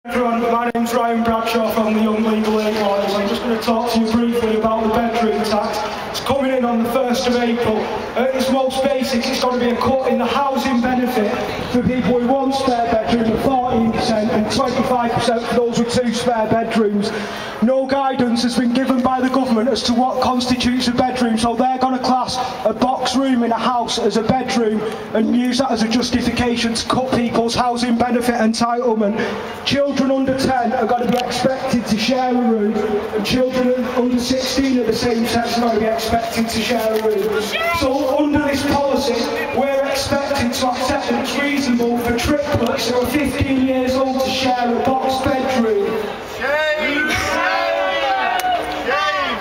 Everyone, my name's Bradshaw from the Young Legal Aid Lawyers. I'm just going to talk to you briefly about the bedroom tax. It's coming in on the 1st of April. At its most basic, it's going to be a cut in the housing benefit for people who want spare bedroom of 14% and 25% for those with 2 spare bedrooms. No guidance has been given by the government as to what constitutes a bedroom, so they're going to class a box room in a house as a bedroom and use that as a justification to cut people's housing benefit entitlement. Children under 10 are going to be expected to share a room, and children under 16 of the same sex are going to be expected to share a room. So under this policy, we're expected to accept that it's reasonable for triplets who are 15 years old to share a box bedroom.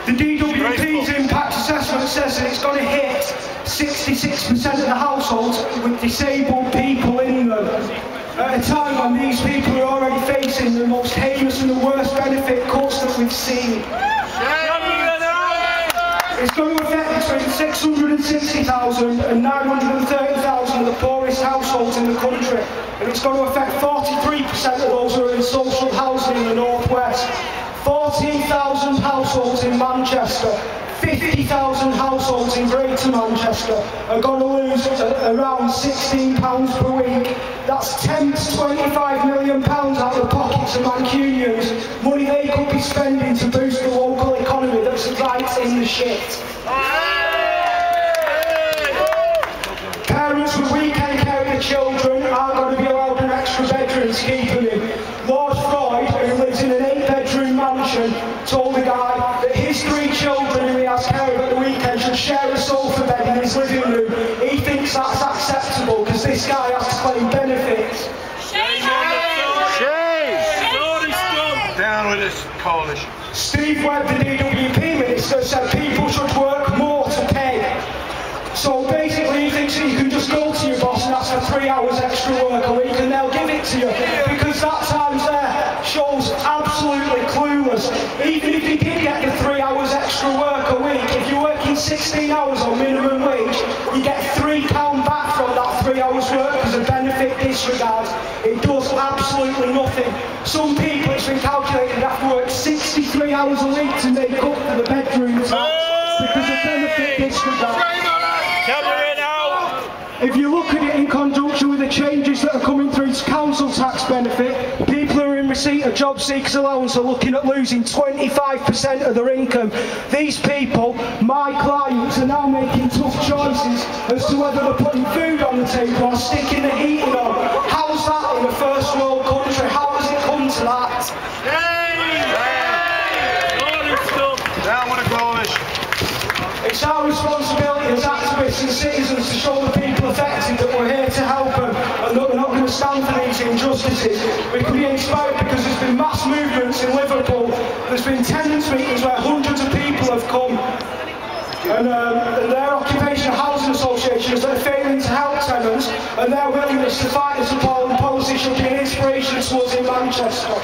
The DWP's impact assessment says that it's going to hit 66% of the households with disabled people in them. At a time when these people are already facing the most heinous and the worst benefit cuts that we've seen. It's going to affect between 660,000 and 930,000 of the poorest households in the country, and it's going to affect 43% of those who are in social housing in the North West. 14,000 households in Manchester, 50,000 households in Greater Manchester are going to lose around £16 per week. That's £10 to £25 million out of the pockets of Mancunians, money they could be spending to boost the local economy that's right in the shit. Parents with weekend care of their children aren't going to be allowed an extra bedroom to keep them in. Lord Freud, who lives in an 8-bedroom mansion, told the guy that his 3 children who he has care of at the weekend should share a sofa bed in his living room. He thinks that's acceptable because this guy has to claim benefits. Shame! Down with this coalition. Steve Webb, the DWP minister, said people should work more to pay. So basically he thinks that you can just go to your boss and ask for 3 hours extra work a week and they'll give it to you, because that times there shows absolutely clueless. Even if you did get the 3 hours extra work a week, if you're working 16 hours on minimum wage, you get £3 back from that 3 hours work because of benefit disregard. It does absolutely nothing. Some people, it's been calculated, have to work 63 hours a week to make up for the bedroom tax because of benefit disregard. If you look at it in conjunction with the changes that are coming through to council tax benefit, people who are in receipt of job seekers allowance are looking at losing 25% of their income. These people, my clients, are now making tough choices as to whether they're putting food on the table or sticking the heating on. How's that in a first world country? How has it come to that? Down with the coalition. It's our responsibility as activists and citizens to show the people affected that we're here to help them and that we're not going to stand for these injustices. We can be inspired because there's been mass movements in Liverpool, there's been tenants meetings where hundreds of people have come, and their occupational housing associations that are failing to help tenants, and their willingness to fight this appalling policy should be an inspiration to us in Manchester.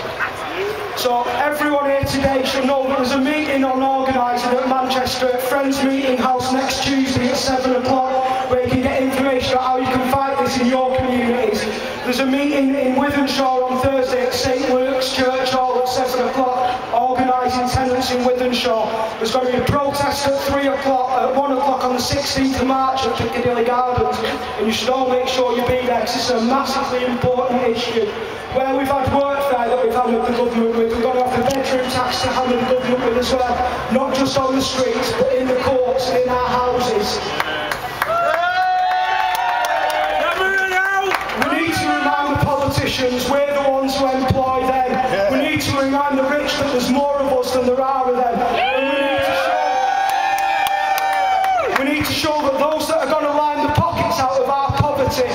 So everyone here today should know that there's a meeting on organising at Manchester at Friends Meeting House next Tuesday at 7 o'clock where you can get information about how you can fight this in your communities. There's a meeting in Wythenshawe on Thursday at St Luke's Church Hall at 7 o'clock organising tenants in Wythenshawe. There's going to be a protest at 1 o'clock on the 16th of March at Piccadilly Gardens, and you should all make sure you be there because it's a massively important issue. Where we've had workfare that we've hammered the government with, we've got to have the bedroom tax to hammer the government with as well, not just on the streets but in the courts and in our houses. We need to remind the politicians we're the ones who employ them. We need to remind the rich that there's more of us than there are of them. And we need to show that those that are going to line the pockets out of our poverty,